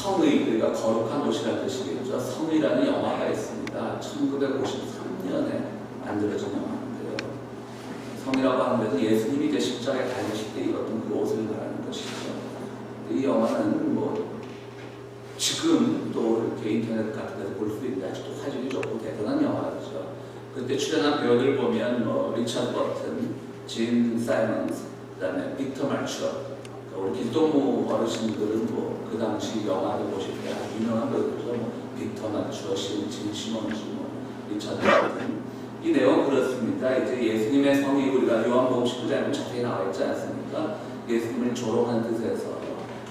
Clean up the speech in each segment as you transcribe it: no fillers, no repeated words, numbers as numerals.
성의, 그러니까 거룩한 옷이라는 뜻이겠죠. 성의라는 영화가 있습니다. 1953년에 만들어진 영화인데요. 성이라고 하는 것은 예수님이 이제 십자가에 달리실 때 입었던 그 옷을 말하는 것이죠. 이 영화는 뭐 지금 또 이렇게 인터넷 같은 데서 볼 수 있는데 아직도 화질이 좋고 대단한 영화죠. 그때 출연한 배우들 보면 뭐 리처드 버튼, 진 사이먼스, 그다음에 빅터 말추어, 우리 길동무 어르신들은 뭐 그 당시 영화를 보실 때 아주 유명한 배우들이죠. 뭐 빅터 말추어, 진 시몬즈, 뭐 리처드 버튼. 이 내용은 그렇습니다. 이제 예수님의 성이 우리가 요한복음 19장에 자세히 나와 있지 않습니까? 예수님을 조롱하는 뜻에서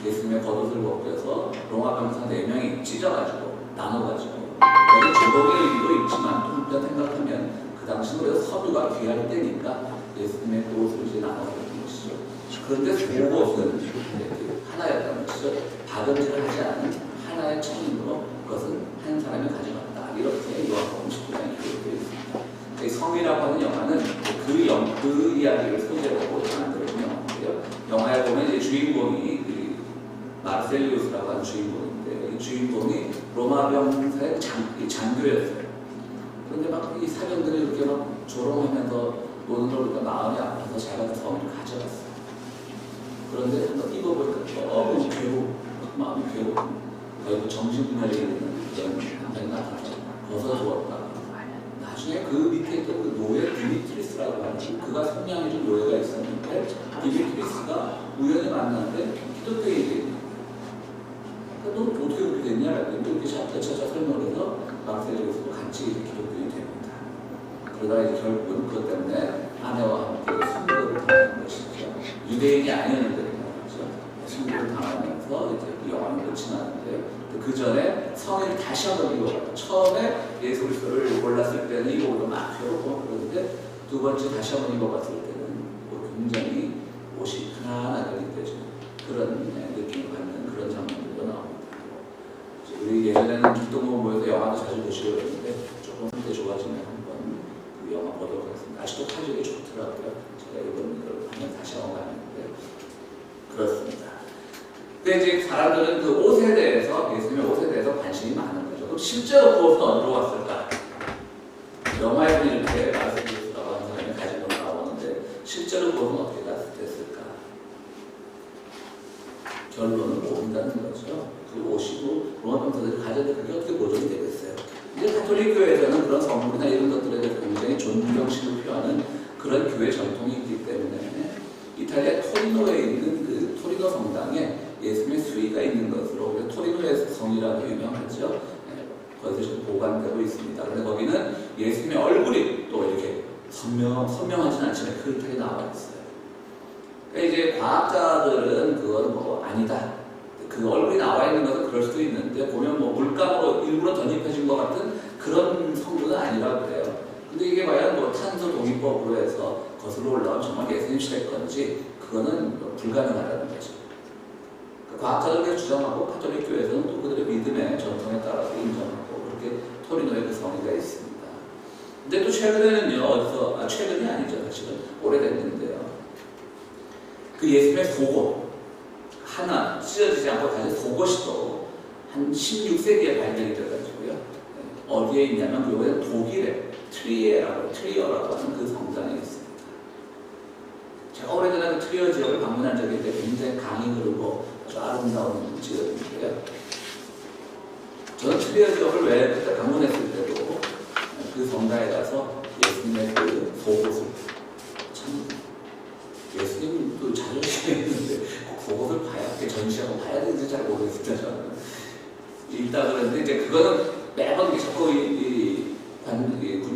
예수님의 겉옷을 벗겨서 로마 병사 4명이 찢어가지고 나눠가지고 여기 조롱의 의미도 있지만 또 한편 생각하면 그 당시 우리가 서류가 귀할 때니까 예수님의 그 옷을 이제 나눠가는 것이죠. 그런데 속옷은 하나였다는 것이죠. 박음질을 하지 않은 하나의 천으로 그것은 한 사람이 가져갔다. 이렇게 요한복음 19장에 기록되어 있습니다. 이 성이라고 하는 영화는 그 이야기를 소재로 만들어진 영화인데요. 영화에 보면 이제 주인공이 마르셀리우스라고 하는 주인공인데 이 주인공이 로마 병사의 장교였어요. 그런데 막 이 사병들이 이렇게 막 조롱하면서 노는 걸 보니까 마음이 아파서 자기가 그 성을 가져갔어요. 그런데 한번 입어보니까 너무 괴로워, 마음이 괴로워. 거의 뭐 정신분열이 있는 그런 상황이 나타나서 벗어주었다. 나중에 그 밑에 있던 그 노예 디미트리스라고 하는 그가 성량이 좀 노예가 있었는데 디미트리스가 우연히 만났는데 기독교인이 너 어떻게 그렇게 됐냐? 이렇게 차차 설명을 해서 마르셀리우스도 같이 기독교인이 됩니다. 그러다가 이제 결국은 그것 때문에 아내와 함께 순교를 당하는 것이죠. 유대인이 아니었는데 말이죠. 순교를 당하면서 이제 그 영화는 끝이 나는데요. 그 전에 성의를 다시 한번 입어봐요. 처음에 예수 그리스도를 몰랐을 때는 입어보고 막 괴롭고 그러는데 두 번째 다시 한번 입어봤을 때는 뭐 굉장히 옷이 편안하게 느껴지는 그런 느낌을 받는 그런 장면들도 나옵니다. 우리 예전에는 길동무 모여서 영화도 자주 보시고 그랬는데 조금 그때 좋아지면 한번 그 영화 보도록 하겠습니다. 아직도 화질이 좋더라고요. 제가 이번 이걸 하면 다시 한번 봤는데 그렇습니다. 근데 이제 사람들은 그 옷에 대해서 예수님의 옷에 대해서 관심이 많은 거죠. 그럼 실제로 그 옷은 어디로 왔을까? 영화에는 이렇게 마르셀리우스라고 하는 사람이 가지고 나오는데 실제로 그 옷은 어떻게 됐을까? 결론은 모른다는 거죠. 그 옷이고 로마 병사들이 가졌는데 그게 어떻게 보존이 되겠어요? 이제 가톨릭 교회에서는 그런 선물이나 이런 것들에 대해서 굉장히 존경심을 표하는 그런 교회 전통이 있기 때문에 이탈리아 토리노에 있는 그 토리노 성당에 예수님의 수의가 있는 것으로 토리노의 성이라고 유명하죠. 거기서 지금 보관되고 있습니다. 그런데 거기는 예수님의 얼굴이 또 이렇게 선명하지는 않지만 그렇게 나와 있어요. 그러니까 이제 과학자들은 그건 뭐 아니다. 그 얼굴이 나와 있는 것은 그럴 수도 있는데 보면 뭐 물감으로 일부러 덧입혀진 것 같은 그런 성분은 아니라고 그래요. 근데 이게 과연 뭐 탄소 동의법으로 해서 거슬러 올라온 정말 예수님 시대 건지 그거는 불가능하다는 거죠. 과학자들이 주장하고 가톨릭 교회에서는 또 그들의 믿음의 전통에 따라서 인정하고 그렇게 토리노의 그 성의가 있습니다. 근데 또 최근에는요, 최근이 아니죠. 사실은 오래됐는데요. 그 예수님의 속옷 하나 찢어지지 않고 가진 속옷이 또 한 16세기에 발견이 돼가지고요. 어디에 있냐면 그거는 독일의 트리어라고 하는 그 성당에 있습니다. 제가 오래전에 그 트리어 지역을 방문한 적이 있는데 굉장히 강이 흐르고 아주 아름다운 지역인데요. 저는 트리어 지역을 왜 그때 방문했을 때도 그 성당에 가서 예수님의 그 속옷을 참 예수님도 자존심이 있는데 꼭 속옷을 봐야 전시하고 봐야 되는지 잘 모르겠습니다. 저는 읽다 그랬는데 이제 그거는 매번 자꾸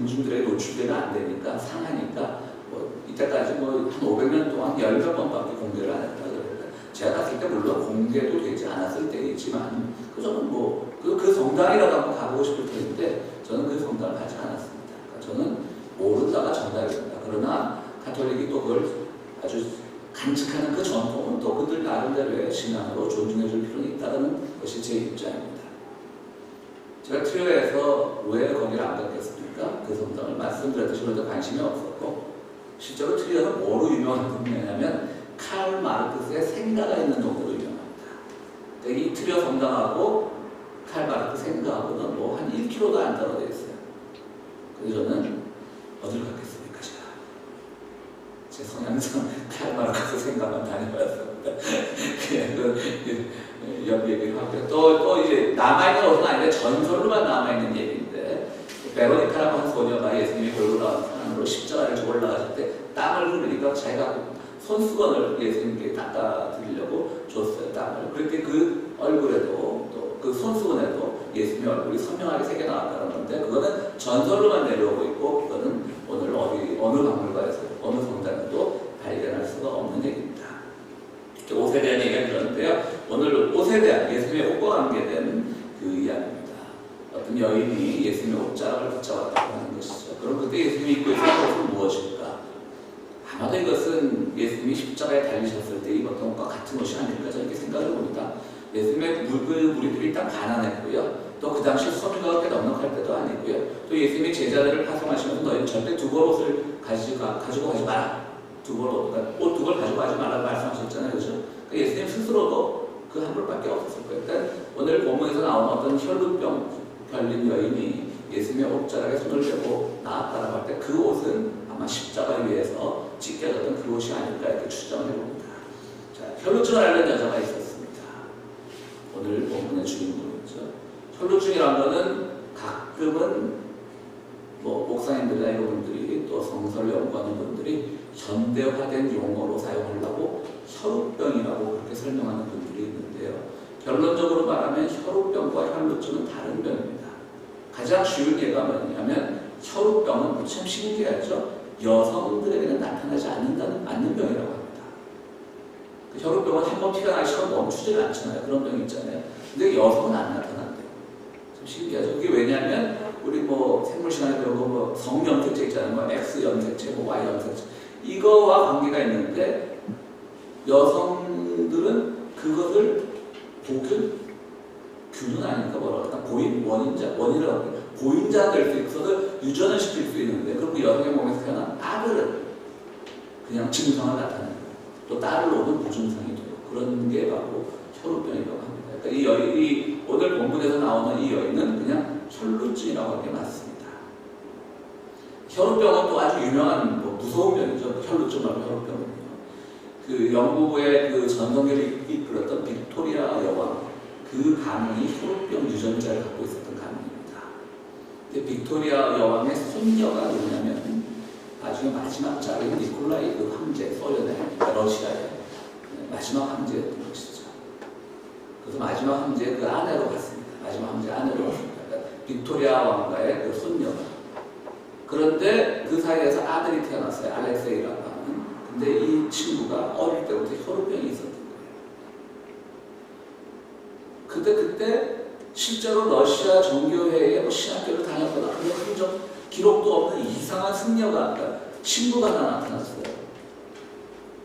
군중들에게 노출되면 안 되니까 상하니까 뭐 이때까지 뭐 한 500년 동안 10몇 번밖에 공개를 안 했다 그랬는데 제가 갔을 때 물론 공개도 되지 않았을 때이지만 저는 뭐 그 성당이라도 한번 가보고 싶을 텐데 저는 그 성당을 가지 않았습니다. 그러니까 저는 모르다가 전달됩니다. 그러나 가톨릭이 또 그걸 아주 간직하는 그 전통은 또 그들 나름대로의 신앙으로 존중해 줄 필요는 있다는 것이 제 입장입니다. 제가 트리어에서 왜 거기를 안 갔겠습니까? 그 성당을 말씀드렸듯이 그런데 관심이 없었고 실제로 트리어는 뭐로 유명한 동네냐면 칼 마르크스의 생가가 있는 동네로 유명합니다. 그러니까 이트리오 성당하고 칼마르크 생가하고는 뭐 한 1km도 안 떨어져 있어요. 그래서 저는 어딜 갔겠습니까, 제가. 제 성향상 칼마르크 생가만 다녀봤습니다. 그냥 옆 얘기를 하고요. 또 이제 남아있는 것은 아닌데 전설로만 남아있는 얘기인데, 베로니카라고 한 소녀가 예수님이 골고 나온 산으로 십자가를 지고 올라가실 때 땀을 흘리니까 자기가 손수건을 예수님께 닦아드리려고 줬어요, 땀을. 그랬더니 그 얼굴에도 또 그 손수건에도 예수님의 얼굴이 선명하게 새겨 나왔다는 건데, 그거는 전설로만 내려오고 있고, 그거는 오늘 어느 박물관에서 어느 성당에도 발견할 수가 없는 얘기입니다. 옷에 대한 얘기가 그런데요, 오늘 옷에 대한 예수님의 옷과 관계된 그 이야기입니다. 어떤 여인이 예수님의 옷자락을 붙잡았다고 하는 것이죠. 그럼 그때 예수님이 입고 있었던 옷은 무엇일까? 아마도 이것은 예수님이 십자가에 달리셨을 때 입었던 옷과 같은 옷이 아닐까, 저는 이렇게 생각을 봅니다. 예수님의 무리들이 일단 가난했고요. 또 그 당시 소비가 그렇게 넉넉할 때도 아니고요. 또 예수님이 제자들을 파송하시면서 너희는 절대 두 벌 옷을 가지고 가지 마라. 옷 두 벌 가지고 가지 말라고 말씀하셨잖아요. 그죠? 그러니까 예수님 스스로도 그 한 벌밖에 없었을 거예요. 그러니까 오늘 본문에서 나오는 어떤 혈루병 걸린 여인이 예수님의 옷자락에 손을 대고 나왔다라고 할 때 그 옷은 아마 십자가 위에서 찢겨졌던 그 옷이 아닐까 이렇게 추정을 해봅니다. 자, 혈루증을 앓는 여자가 있었습니다. 오늘 본문의 주인공이죠. 혈루증이라는 것은 가끔은 뭐 목사님들이나 이런 분들이 또 성서를 연구하는 분들이 현대화된 용어로 사용하려고 혈우병이라고 그렇게 설명하는 분들이 있는데요. 결론적으로 말하면 혈우병과 혈루증은 다른 병입니다. 가장 쉬운 예가 뭐냐면 혈우병은 참 신기하죠. 여성들에게는 나타나지 않는 병이라고 합니다. 그 혈우병은 한번 피가 나기 시작하면 멈추질 않잖아요. 그런 병이 있잖아요. 근데 여성은 안 나타난대요. 참 신기하죠. 그게 왜냐하면 우리 뭐 생물시간에 배운 거 뭐 성염색체 있잖아요. 뭐 X염색체, 뭐 Y염색체. 이거와 관계가 있는데 여성들은 그것을 균은 아니니까 뭐라고 할까? 원인이라고 해요. 보인자가 될 수 있어서 유전을 시킬 수 있는데, 그럼 그 여성의 몸에서 태어난 아들은 그냥 증상을 나타내는 거예요. 또 딸을 오는 무증상이 되고, 그런 게 바로 혈우병이라고 합니다. 그러니까 이 여인이 오늘 본문에서 나오는 이 여인은 그냥 혈루증이라고 하는 게 맞습니다. 혈우병은 또 아주 유명한 무서운 병이죠. 혈루증 말고 혈우병은요. 그 영국의 그 전성기를 이끌었던 빅토리아 여왕, 그 가문이 혈우병 유전자를 갖고 있었던 가문입니다. 근데 빅토리아 여왕의 손녀가 누구냐면 나중에 마지막 자리인 니콜라이 그 황제, 소련의 러시아의 마지막 황제였던 것이죠. 그래서 마지막 황제의 그 아내로 갔습니다. 마지막 황제 아내로 갔습니다. 그러니까 빅토리아 왕가의 그 손녀가. 그런데 그 사이에서 아들이 태어났어요. 알렉세이라고 하는. 근데 이 친구가 어릴 때부터 혈우병이 있었던 거예요. 그때 실제로 러시아 정교회의 뭐 신학교를 다녔거나 그런 흔적 기록도 없는 이상한 승려가, 그러니까 친구가 하나 나타났어요.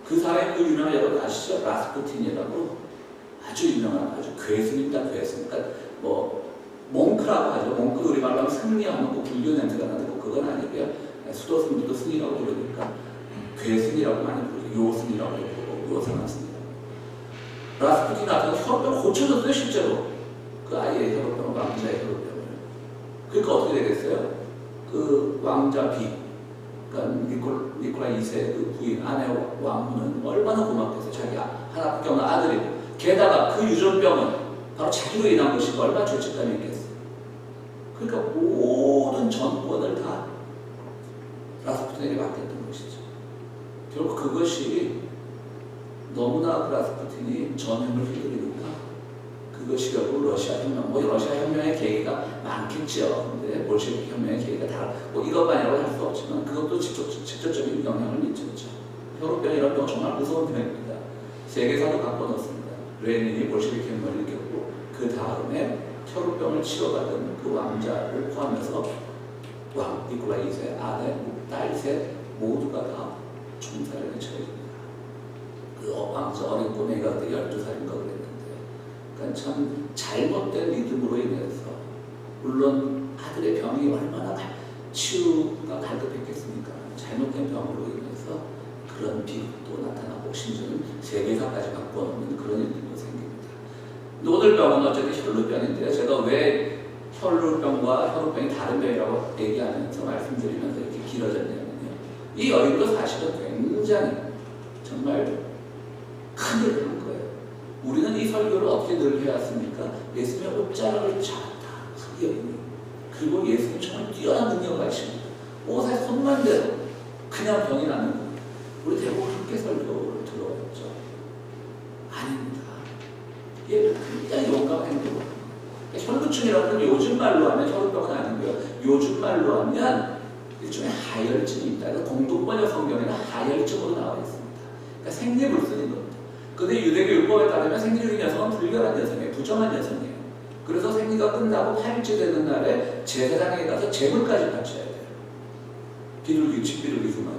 그 사람이 그 유명한 여러분 아시죠? 라스푸틴이라고 아주 유명한 아주 괴수입니다. 괴수. 그러니까 뭐 몽크라고 하죠. 몽크 우리말로 하면 승리하면 꼭 불교 냄새가 나는데 그건 아니고요. 수도승들도 승이라고 부르니까 괴승이라고 많이 부르죠. 요승이라고 부르고 요상한 승이라고. 라스푸틴 나타나서 혈병을 고쳐줬어요. 실제로 그 아이의 혈병을, 왕자의 혈병을. 그러니까 어떻게 되겠어요? 그 왕자 비, 그러니까 니콜라 2세 그 부인 아내 왕후는 얼마나 고맙겠어요. 자기 하나밖에 없는 아들이고, 게다가 그 유전병은 바로 자기로 인한 것이고 얼마나 죄책감이 있겠어요. 그러니까 모든 전권을 다 라스푸틴에게 맡겼던 것이죠. 결국 그것이 너무나 그 라스푸틴이 전횡을 휘두르니까 그것이 결국 러시아 혁명, 뭐 러시아 혁명의 계기가 많겠죠. 근데 볼셰비크 혁명의 계기가 다, 뭐 이것만이라고 할 수 없지만 그것도 직접적인 영향을 미쳤죠. 혈우병 이런 병 정말 무서운 병입니다. 세계사도 갖고 넣었습니다. 레닌이 볼셰비크 혁명을 일으켰고 그 다음에 혈우병을 치료받은 그 왕자를 포함해서 왕 니콜라 2세, 아내, 딸 셋 모두가 다 총살에 처해집니다. 그 왕자 어린 꼬맹이가 그때 12살인가 그랬는데, 그러니까 참 잘못된 믿음으로 인해서, 물론 아들의 병이 얼마나 치유가 갈급했겠습니까? 잘못된 병으로 인해서 그런 비극도 나타나고 심지어는 세계사까지 바꿔놓는 그런 일들도 생깁니다. 근데 오늘 병은 어쨌든 혈루병인데요. 제가 왜 혈루병과 혈우병이 다른 병이라고 얘기하면서 말씀드리면서 이렇게 길어졌냐면요. 이 여인도 사실은 굉장히 정말 큰 일을 한 거예요. 우리는 이 설교를 어떻게 늘 해왔습니까? 예수님의 옷자락을 잡았다. 그 여인이. 그리고 예수님 정말 뛰어난 능력을 가지십니다. 옷에 손만 대도 그냥 병이 나는 거예요. 우리 대부분 그렇게 설교를 들어왔죠. 아닙니다. 이게 굉장히 용감한 행동을 합니다. 혈루증이라는 건 요즘 말로 하면 혈루병은 아니고요. 요즘 말로 하면 일종의 하혈증입니다. 공동번역 성경에는 하혈증으로 나와 있습니다. 그러니까 생리불순인 겁니다. 그런데 유대교 율법에 따르면 생리적인 여성은 불결한 여성이에요. 부정한 여성이에요. 그래서 생리가 끝나고 8일째 되는 날에 제사장에 가서 제물까지 바쳐야 돼요. 비둘기, 집비둘기 수만.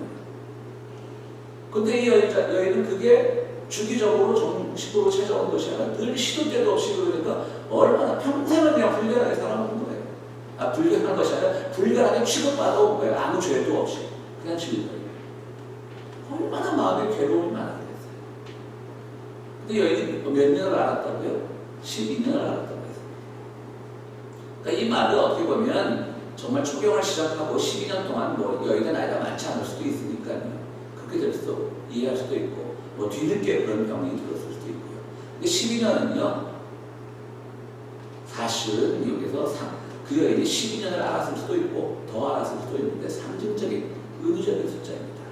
근데 이 여인은 그게 주기적으로 정식으로 찾아온 것이 아니라 늘 시도 때도 없이 그러니까 얼마나 평생을 그냥 불결하게 살아온 거예요. 불결한 것이 아니라 불결하게 취급받아온 거예요. 아무 죄도 없이. 그냥 즐거워요. 얼마나 마음에 괴로움이 많았겠어요. 근데 여인이 몇 년을 알았다고요? 12년을 알았다고 했어요. 그러니까 이 말을 어떻게 보면 정말 초경을 시작하고 12년 동안 뭐 여인의 나이가 많지 않을 수도 있으니까요. 그렇게 될 수도 이해할 수도 있고 뭐 뒤늦게 그런 병이 들었을 수도 있고요. 근데 12년은요 사실은 여기서 그 여인이 12년을 알았을 수도 있고 더 알았을 수도 있는데 상징적인 은유적인 숫자입니다.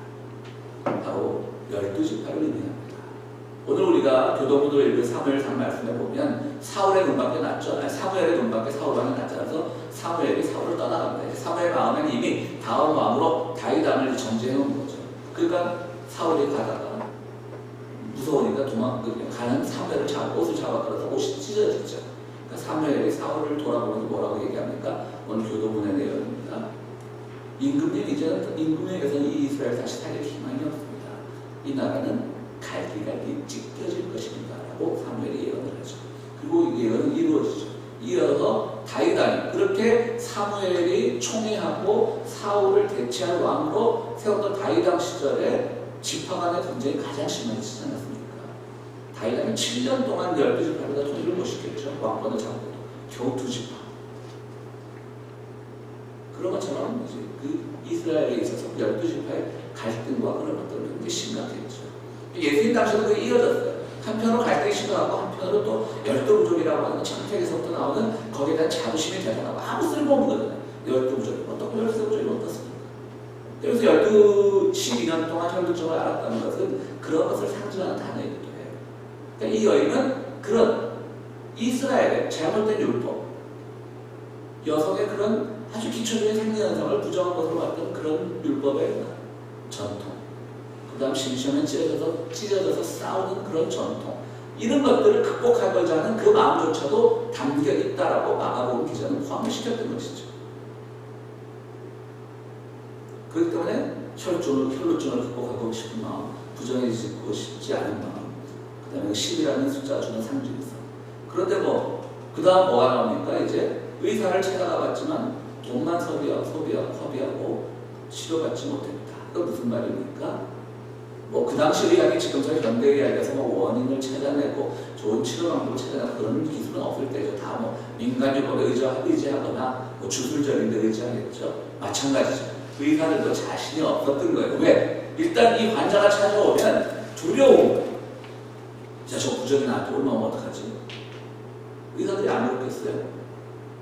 바로 12지파를 의미합니다. 오늘 우리가 교도문도 읽은 사무엘상 말씀에 보면 사울의 눈밖에 났죠. 사무엘의 눈밖에 사울왕이 났지 않아서 사무엘이 사울을 떠나갑니다. 사무엘 마음에는 이미 다음 왕으로 다윗 왕을 정지해 놓은 거죠. 그러니까 사울이 가다가 무서우니까 가는 사무엘을 잡고 옷을 잡아 끌어서 옷이 찢어지죠. 그러니까 사무엘이 사울을 돌아보면서 뭐라고 얘기합니까? 오늘 교도문의 내용입니다. 임금님에게서는 이 이스라엘 다시 살릴 희망이 없습니다. 이 나라는 갈기갈기 찢겨질 것입니다. 라고 사무엘이 예언을 하죠. 그리고 이 예언은 이루어지죠. 이어서 다윗왕이 그렇게 사무엘이 총애하고 사울을 대체할 왕으로 세웠던 다윗왕 시절에 지파 간의 전쟁이 가장 심해지지 않았습니까? 다윗왕이 7년 동안 12지파를 다 통일을 못 시켰죠. 왕권을 잡고도 겨우 2지파. 그런 것처럼 이제 그 이스라엘에 있어서 12지파의 갈등과 그런 것들은 굉장히 심각했죠. 예수님 당시에도 그게 이어졌어요. 한편으로 갈등이 심각하고 한편으로 또 열두부족이라고 하는 창세기에서부터 나오는 거기에 대한 자부심이 대단하고 아무 쓸모없는 거잖아요. 열두부족이 어떻고 열두부족이 어떻습니까? 그래서 12년 동안 혈루증을 알았다는 것은 그런 것을 상징하는 단어이기도 해요. 그러니까 이 여인은 그런 이스라엘의 잘못된 율법, 여성의 그런 아주 기초적인 생리현상을 부정한 것으로 봤던 그런 율법의 전통, 그 다음 심심하면 찢어져서 싸우는 그런 전통, 이런 것들을 극복하고자 하는 그 마음조차도 담겨 있다라고 마가복음 기자는 포함을 시켰던 것이죠. 그렇기 때문에 혈루증을 극복하고 싶은 마음, 부정해지고 싶지 않은 마음, 그 다음에 10이라는 숫자가 주는 상징성. 그런데 그 다음 뭐가 나옵니까? 이제 의사를 찾아가봤지만 돈만 소비하고 치료받지 못했다. 그건 무슨 말입니까? 그 당시 의학이 지금처럼 현대 의학에서 원인을 찾아내고 좋은 치료 방법을 찾아내고 그런 기술은 없을 때죠. 다 민간요법에 의지하거나 주술적인 데 의지하겠죠. 마찬가지죠. 의사들도 자신이 없었던 거예요. 왜? 일단 이 환자가 찾아오면 두려운 거예요. 저 부정이 나한테 올라오면 어떡하지? 의사들이 안 그렇겠어요?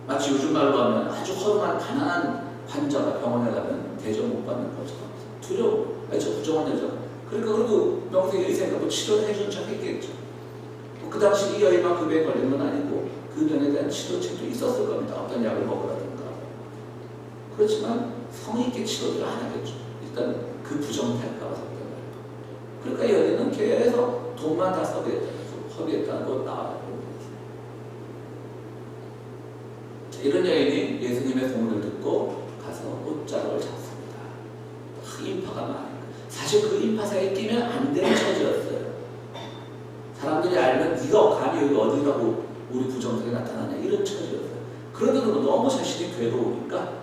마치 요즘 말로 하면 아주 허름한 가난한 환자가 병원에 가면 대접 못 받는 것처럼 두려워. 저 부정한 여자. 그러니까 그래도 명색의 의사가 치료를 해주는 척 했겠죠. 그 당시 이 여인만 그 병에 걸린 건 아니고 그 병에 대한 치료책도 있었을 겁니다. 어떤 약을 먹으라든가. 그렇지만 성의 있게 치료를 안 하겠죠. 일단 그 부정탈까봐 샀던 거예요. 그러니까 이 여인은 계속 돈만 다 허비했다는 거 나와요. 이런 여인이 예수님의 소문을 듣고 가서 옷자락을 잡습니다. 인파가 많아요. 사실 그 인파 사이에 끼면 안 되는 처지였어요. 사람들이 알면 네가 감히 여기 어디라고 우리 부정석에 나타나냐 이런 처지였어요. 그런데도 너무 자신이 괴로우니까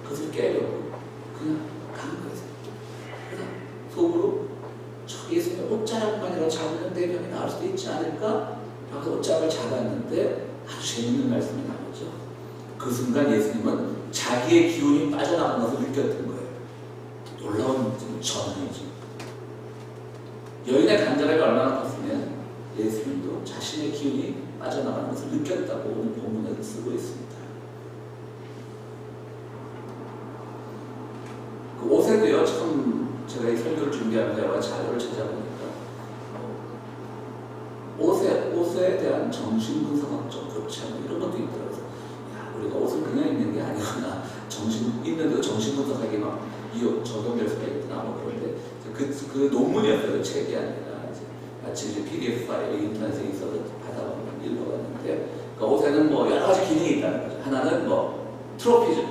그것을 깨려고 그냥 가는 거예요. 그냥 속으로 저 예수님의 옷자락만이라도 잡으면 내 병이 나을 수도 있지 않을까? 그 옷장을 잡았는데 아주 재밌는 말씀이 나오죠. 그 순간 예수님은 자기의 기운이 빠져나간 것을 느꼈던 거예요. 놀라운 전환이죠. 여인의 간절함이 얼마나 컸으면 예수님도 자신의 기운이 빠져나가는 것을 느꼈다고 오늘 본문에서 쓰고 있습니다. 그 옷에도요, 참 제가 이 설교를 준비하면서 여러 자료를 찾아보니까 옷에 대한 정신분석학적 고찰 이런 것도 있더라고요. 야, 우리가 옷을 그냥 입는 게 아니구나. 입는데도 정신분석하기 막 적용될 수가 있구나. 뭐 그런데 그 논문이었어요. 책이 아니라 마치 이제 PDF 파일이 인터넷에 있어서 받아보면 읽어봤는데 그 옷에는 뭐 여러 가지 기능이 있다는 거죠. 하나는 뭐 트로피죠.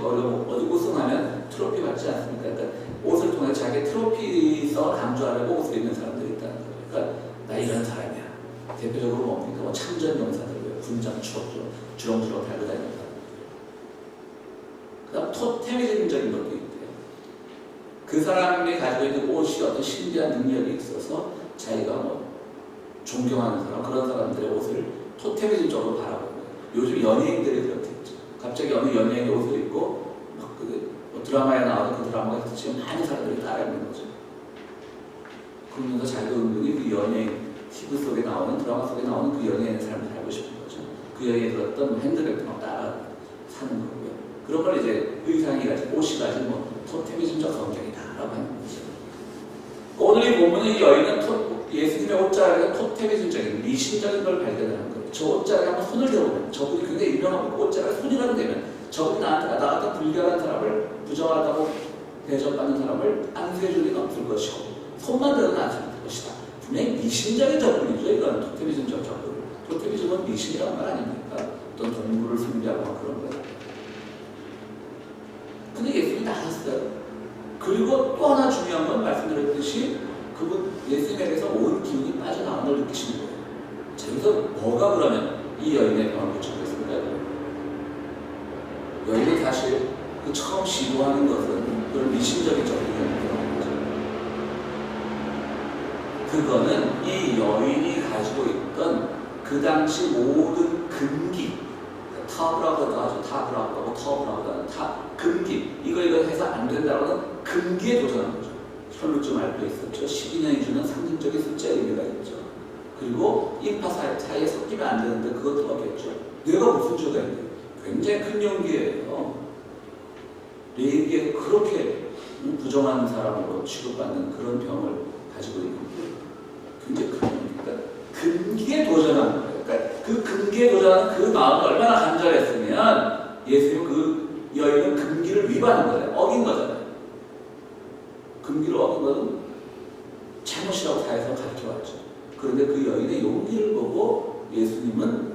어디 우승하면 트로피 받지 않습니까? 그러니까 옷을 통해 자기 트로피서 강조하려고 옷을 입는 사람들이 있다는 거예요. 그러니까 나 이런 사람이야. 대표적으로 뭡니까? 뭐 참전 용사들, 군장 추억죠. 주렁주렁 달고 다니는 사람. 그 다음 토테미즘적인 것도 있대요. 그 사람이 가지고 있는 옷이 어떤 신비한 능력이 있어서 자기가 뭐 존경하는 사람, 그런 사람들의 옷을 토테미즘적으로 바라보는 거예요. 요즘 연예인들이 그렇게 있죠. 갑자기 어느 연예인의 옷을 입고 막 뭐 드라마에 나와서 그 드라마가 지금 많은 사람들이 따라 입는 거죠. 그러면서 자기도 은근히 그 연예인 TV 속에 나오는, 드라마 속에 나오는 그 연예인의 삶을 살고 싶은 거죠. 그 연예인이 들었던 핸드백도 막 따라 사는 거고요. 그런 걸 이제 의상이 가지고 옷이 가지고 뭐 토테미즘적 성격이다라고 하는 거죠. 오늘 이 본문은 이 여인은 예수님의 옷자락에 토테미즘적인 미신적인 걸 발견하는 거예요. 저 옷자락에 한번 손을 대보면 저분이 굉장히 유명한 옷자락에 손이라도 대면 저분이 나 같은 불결한 사람을 부정하다고 대접받는 사람을 안수해줄 리가 없을 것이고 손만 대도 안수할 것이다. 분명히 미신적인 접근이죠. 이건 토테미즘적 접근. 토테미즘은 미신이라는 말 아닙니까? 어떤 동물을 숭배하고 막 그런 거예요. 근데 예수님이 나섰어요. 그리고 또 하나 중요한 건 말씀드렸듯이 그분 예수님에게서 온 기운이 빠져나오는 걸 느끼시는 거예요. 자, 여기서 뭐가 그러면 이 여인의 병을 고쳤겠습니까? 여인은 사실 그 처음 시도하는 것은 그걸 미신적인 접근이라는 거죠. 그거는 이 여인이 가지고 있던 그 당시 모든 금기, 타브라고도 하죠. 타브라고하고 터브라고도 하는 금기, 이거 해서 안 된다고 하는 금기에 도전한 거죠. 혈루증 앓고 있었죠. 12년이 주는 상징적인 숫자의 의미가 있죠. 그리고 인파 사이에 섞이면 안 되는데 그것도 없겠죠. 뇌가 무슨 죄가 있는데 굉장히 큰 용기예요. 뇌에 그렇게 부정한 사람으로 취급받는 그런 병을 가지고 있는 게 굉장히 큰 용기니까 금기에 도전한 거예요. 그러니까 그 금기에 도전하는 그 마음이 얼마나 간절했으면 예수님 그 여인은 금기를 위반한 거예요. 어긴 거잖아요. 금기를 어긴 것은 잘못이라고 사회에서 가르쳐왔죠. 그런데 그 여인의 용기를 보고 예수님은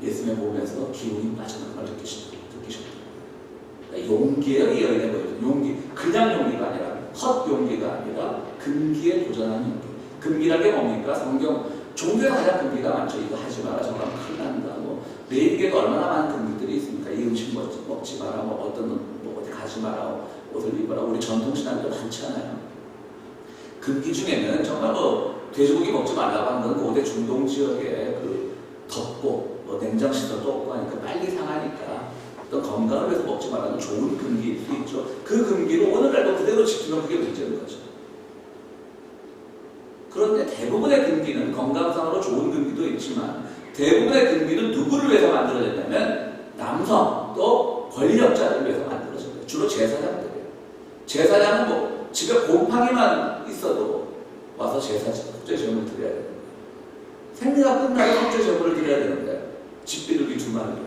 예수님의 몸에서 기운이 빠져나간 걸 느끼셨던 거예요. 그러니까 용기예요. 이 여인의 거예요. 용기. 그냥 용기가 아니라 헛용기가 아니라 금기에 도전하는 용기. 금기라는 게 뭡니까? 성경 종교에 가장 금기가 많죠. 이거 하지 마라, 저거 하면 큰일 난다. 뭐 레위기에도 얼마나 많은 금기들이 있습니까? 이 음식 먹지 마라, 뭐 어디 가지 마라, 옷을 입어라. 우리 전통신앙도 많잖아요. 금기 중에는 정말 뭐 돼지고기 먹지 말라고 하는 건 고대 중동 지역에 그 덥고 뭐 냉장 시설도 없고 하니까 빨리 상하니까 어떤 건강을 위해서 먹지 말라는 좋은 금기일 수 있죠. 그 금기를 오늘날도 그대로 지키면 그게 문제인 거죠. 그런데 대부분의 금기는 건강상으로 좋은 금기도 있지만 대부분의 금기는 누구를 위해서 만들어졌냐면 남성 또 권력자를 위해서 만들어졌어요. 주로 제사장들이에요. 제사장은 뭐 집에 곰팡이만 있어도 와서 속죄 제물을 드려야 되는 거예요. 생리가 끝나고 속죄 제물을 드려야 되는데 집비둘기 2마리라도.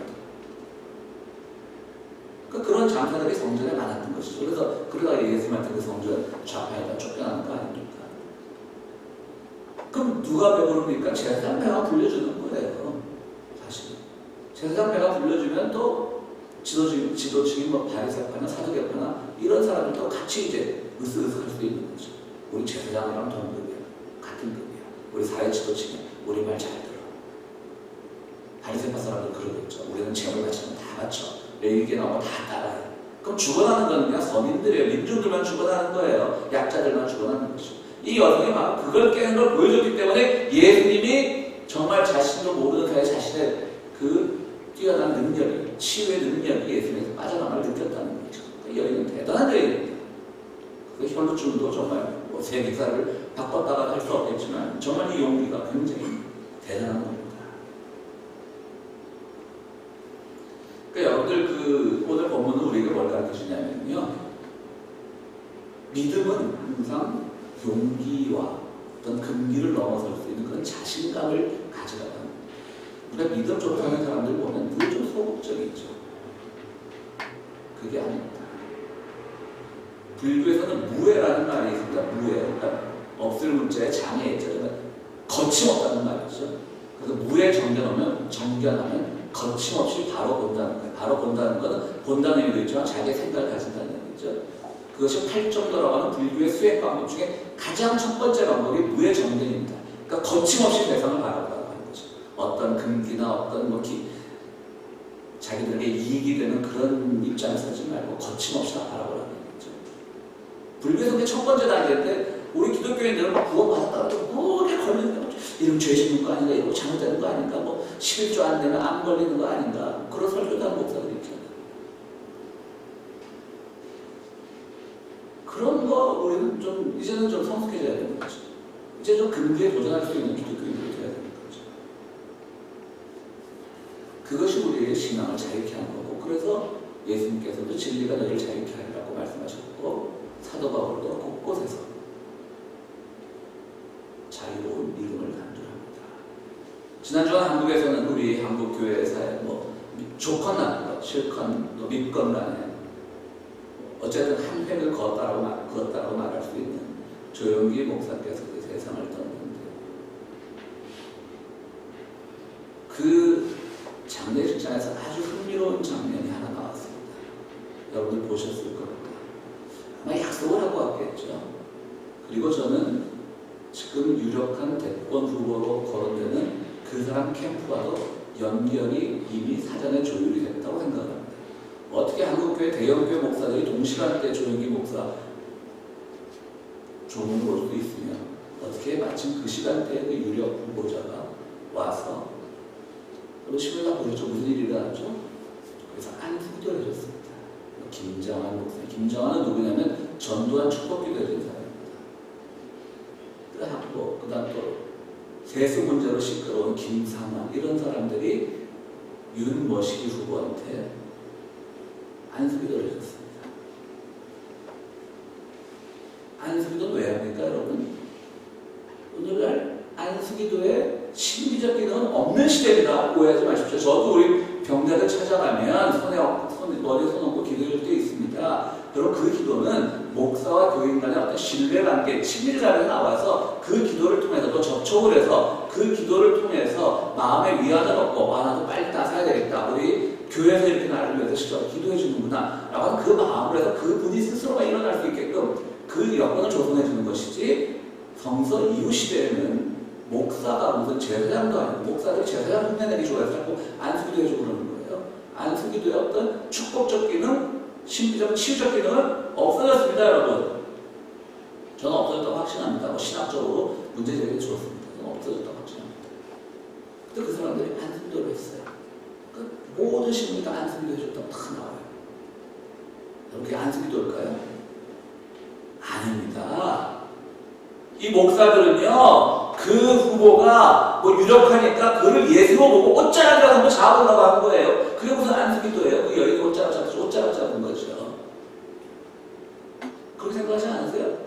그러니까 그런 장사들이 성전에 많았던 것이죠. 그러다가 예수님한테 그 성전 좌파에다 쫓겨나는 거 아닙니까? 그럼 누가 배부릅니까? 제사장 배가 불려주는 거예요. 사실 제사장 배가 불려주면 또 지도층이 뭐 바리새파나 사두개파나 이런 사람들도 같이 이제 으쓱으쓱 할 수 있는 거죠. 우리 제사장이랑 동급이야. 같은 급이야. 우리 사회 지도층이 우리 말 잘 들어. 바리새파 사람들 그러겠죠. 우리는 재물 바치면 다 바쳐. 레위기에 나오면 다 따라해. 그럼 죽어나는 건 그냥 서민들이에요. 민중들만 죽어나는 거예요. 약자들만 죽어나는 거죠. 이 여성이 막 그걸 깨는 걸 보여줬기 때문에 예수님이 정말 자신도 모르는 사이에 자신의 그 뛰어난 능력이, 치유의 능력이 예수님에서 빠져나감을 느꼈다는 거죠. 그 여인은 대단한 여인입니다. 그 혈루증도 정말 뭐 세계사를 바꿨다가 할 수 없겠지만 정말 이 용기가 굉장히 대단한 겁니다. 그러니까 여러분들 그 오늘 본문은 우리에게 뭘 가르쳐주냐면요, 믿음은 항상 용기와 어떤 금기를 넘어설 수 있는 그런 자신감을 가져가는, 우리가 믿음 좋다는 사람들 보면 늘 좀 소극적이죠. 그게 아닙니다. 불교에서는 무해라는 말이 있습니다. 무해, 그러니까 없을 문자에 장애 있죠. 그러니까 거침없다는 말이죠. 그래서 무해 정견하면 거침없이 바로 본다는 거예요. 바로 본다는 것은 본다는 의미도 있지만 자기의 생각을 가진다는 얘기죠. 그것이 8정도라고 하는 불교의 수행 방법 중에 가장 첫 번째 방법이 무해 정견입니다. 그러니까 거침없이 대상을 바라보라고 하는 거죠. 어떤 금기나 어떤 자기들에게 이익이 되는 그런 입장에 서지 말고 거침없이 바라보라는 거죠. 불교에서 첫 번째 단계인데 우리 기독교인들은 구원받았다고 뭐 이렇게 걸리는 거, 이런 죄 짓는 거 아닌가, 이거 잘못되는 거 아닌가, 뭐 11조 안 되면 암 걸리는 거 아닌가, 그런 설교도 하는 목사들이 있잖아요. 그런 거 우리는 좀 이제는 좀 성숙해져야 되는 거죠. 이제 좀 근기에 도전할 수 있는 기독교인들이 되어야 되는 거죠. 그것이 우리의 신앙을 자유케 하는 거고, 그래서 예수님께서도 진리가 너희를 자유케 하리라고 말씀하셨고, 사도 바울도 곳곳에서 자유로운 믿음을 강조합니다. 지난주에 한국에서는 우리 한국교회사에 좋건 것, 싫건 또 믿건 간에 어쨌든 한 획을 그었다라고 말할 수 있는 조영기 목사께서 그 세상을 떠났는데, 그 장례식장에서 아주 흥미로운 장면이 하나 나왔습니다. 여러분들 보셨을 겁니다. 아마 약속을 하고 왔겠죠. 그리고 저는 지금 유력한 대권 후보로 거론되는 그 사람 캠프와도 연결이 이미 사전에 조율이 됐다고 생각합니다. 어떻게 한국교회 대형교회 목사들이 동시간대 조영기 목사 조문을 올 수 있으며, 어떻게 마침 그 시간대에 그 유력 후보자가 와서 시부가 보셨죠? 무슨 일이 일어났죠? 그래서 안수기도를 해줬습니다. 김정한 목사, 김정한은 누구냐면 전두환 축복기도 해준 사람입니다. 그 다음 또 세수 문제로 시끄러운 김상환, 이런 사람들이 윤머시기 후보한테 안수기도를 해줬습니다. 안수기도는 왜 합니까, 여러분? 오늘날 안수기도에 신비적 기능은 없는 시대입니다. 오해하지 마십시오. 저도 우리 병자들 찾아가면 머리에 손 얹고 기도할 때 있습니다. 여러분, 그 기도는 목사와 교인 간의 어떤 신뢰관계, 친밀감에 나와서 그 기도를 통해서 또 접촉을 해서 그 기도를 통해서 마음의 위안을 얻고, 나도 빨리 따사야 되겠다, 우리 교회에서 이렇게 나를 위해서 직접 기도해 주는구나 라고 하는 그 마음으로 해서 그분이 스스로가 일어날 수 있게끔 그 여건을 조성해 주는 것이지, 성서 이후 시대에는 목사가 무슨 제사장도 아니고, 목사들이 제사장 흉내내기 좋아해서 자꾸 안수기도 해주고 그러는 거예요. 안수기도의 어떤 축복적 기능, 신비적, 치유적 기능은 없어졌습니다, 여러분. 저는 없어졌다고 확신합니다. 신학적으로 문제 제기해 주었습니다. 저는 없어졌다고 확신합니다. 근데 그 사람들이 안수기도를 했어요. 모든 신문이 다 안수기도 해줬다고 다 나와요. 여러분, 그게 안수기도일까요? 아닙니다. 이 목사들은요, 그 후보가 유력하니까 그를 예수로 보고 옷자락이라고 한번 잡으려고 하는 거예요. 그게 무슨 안수기도예요? 그 여인이 옷자락 잡듯이 옷자락 잡은 거죠. 그렇게 생각하지 않으세요?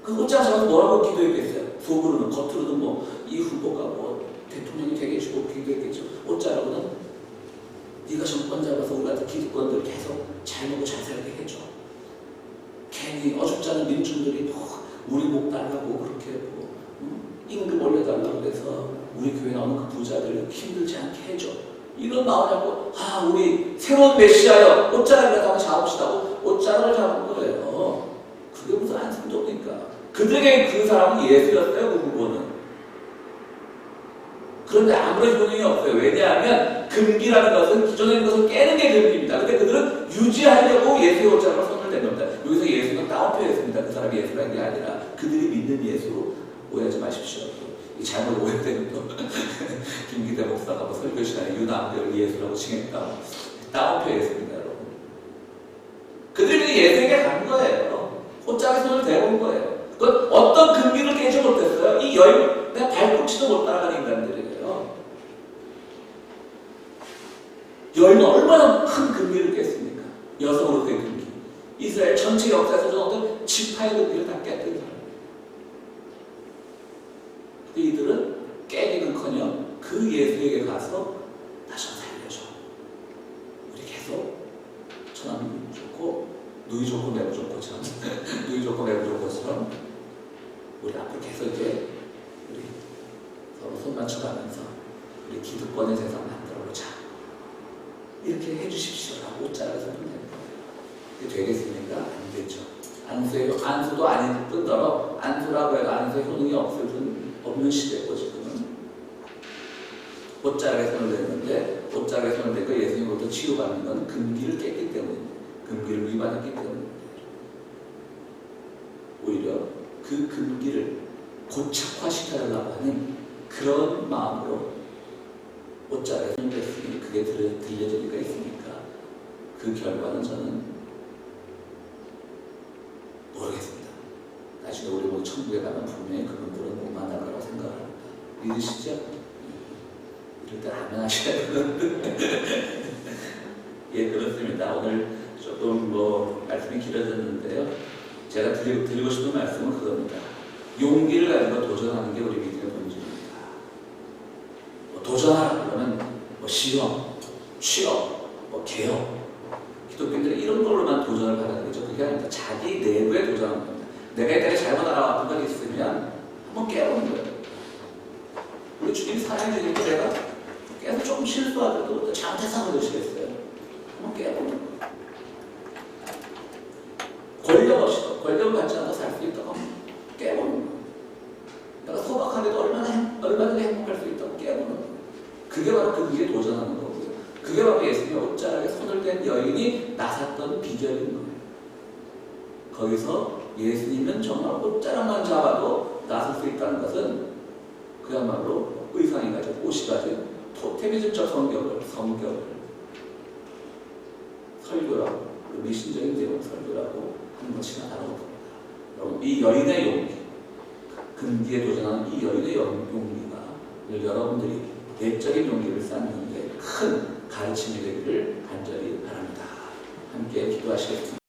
그 옷자락 잡아서 뭐라고 기도했겠어요? 속으로는, 겉으로는 이 후보가 대통령이 되게 해주고 기도했겠죠. 옷자락으로는 네가 정권 잡아서 우리 같은 기득권들 계속 잘 먹고 잘 살게 해줘. 괜히 어줍지 않은 민중들이 우리 목 달라고 그렇게 임금 올려달라고 해서 우리 교회 나오는 그 부자들 힘들지 않게 해줘. 이런 마음을 갖고 우리 새로운 메시아여 옷자락이라도 한번 잡읍시다. 옷자락을 잡은 거예요. 그게 무슨 안승도입니까? 그들에게 그 사람은 예수였어요, 그 후보는. 그런데 아무런 효능이 없어요. 왜냐하면 금기라는 것은 기존에 있는 것을 깨는 게 금기입니다. 근데 그들은 유지하려고 예수의 옷자락으로 손을 댄 겁니다. 여기서 예수는 다운표였습니다. 그 사람이 예수라는 게 아니라 그들이 믿는 예수, 오해하지 마십시오. 이 잘못 오해되는 거. 김기대 목사가 뭐 설교 시간에 유남별 예수라고 칭했다. 따옴표 예수입니다, 여러분. 그들이 예수에게 간 거예요. 옷장에 손을 대본 거예요. 그 어떤 금기를 깨지 못했어요. 이 여인, 내가 발꿈치도 못 따라가는 인간들이에요. 여인은 얼마나 큰 금기를 깼습니까? 여성으로서의 금기. 이스라엘 전체 역사에서 저는 어떤 지파의 금기를 다 깼던 사람. 근데 이들은 깨기는커녕 그 예수에게 가서 다시 살려줘. 우리 계속 천하는 좋고 누이 좋고 매우 좋고처럼 누이 좋고 매우 좋고처럼 우리 앞으로 계속 이제 우리 서로 손 맞춰가면서 우리 기득권의 세상 만들어보자. 이렇게 해주십시오라고 옷자락에서 보내는 거예요. 되겠습니까? 안 되죠. 안수도 아닐 뿐더러 안수라고 해도 안수의 효능이 없는 시대고 지금은 옷자락에 손을 댔는데 옷자락에 손을 대고 예수님으로부터 치유받는 건 금기를 깼기 때문에 금기를 위반했기 때문에 오히려 그 금기를 고착화시켜달라고 하는 그런 마음으로 옷자락에 손을 댔으니 그게 들려질 리가 있으니까 그 결과는 저는 모르겠습니다. 나중에 우리 모두 천국에 가면 분명히 그분들은 못 만날 거라고 생각합니다. 믿으시죠? 이럴 때 아멘 하셔야 되는데 예, 그렇습니다. 오늘 조금 말씀이 길어졌는데요. 제가 드리고 싶은 말씀은 그겁니다. 용기를 가지고 도전하는 게 우리 믿음의 본질입니다. 도전하라 그러면 시험, 취업, 개혁 기독교인들은 이런 걸로만 도전을 받아야 되죠. 그게 아닙니다. 자기 내부에 도전하는 겁니다. 내가 이때에 잘못 알아왔던 건 있으면 한번 깨보는 거예요. 우리 주님이 사랑해 주니까 내가 계속 조금 실수하더라도 잘못해서 그러시겠어요. 한번 깨보는 거예요. 권력 없이도 권력을 받지 않아도 살 수 있다고 깨보는 거예요. 내가 소박한데도 얼마든지 행복할 수 있다고 깨보는 거예요. 그게 바로 그 위에 도전하는 거고요. 그게 바로 예수님의 옷자락에 손을 댄 여인이 나섰던 비결인 거예요. 거기서 예수님은 정말 옷자락만 잡아도 나설 수 있다는 것은 그야말로 의상이 가진 옷이 가진 토테미즘적 성격을 설교라고 미신적인 내용 설교라고 하는 것이나 다름없습니다. 여러분 이 여인의 용기, 금기에 도전하는 이 여인의 용기가 여러분들이 내적인 용기를 쌓는 데 큰 가르침이 되기를 간절히 바랍니다. 함께 기도하시겠습니다.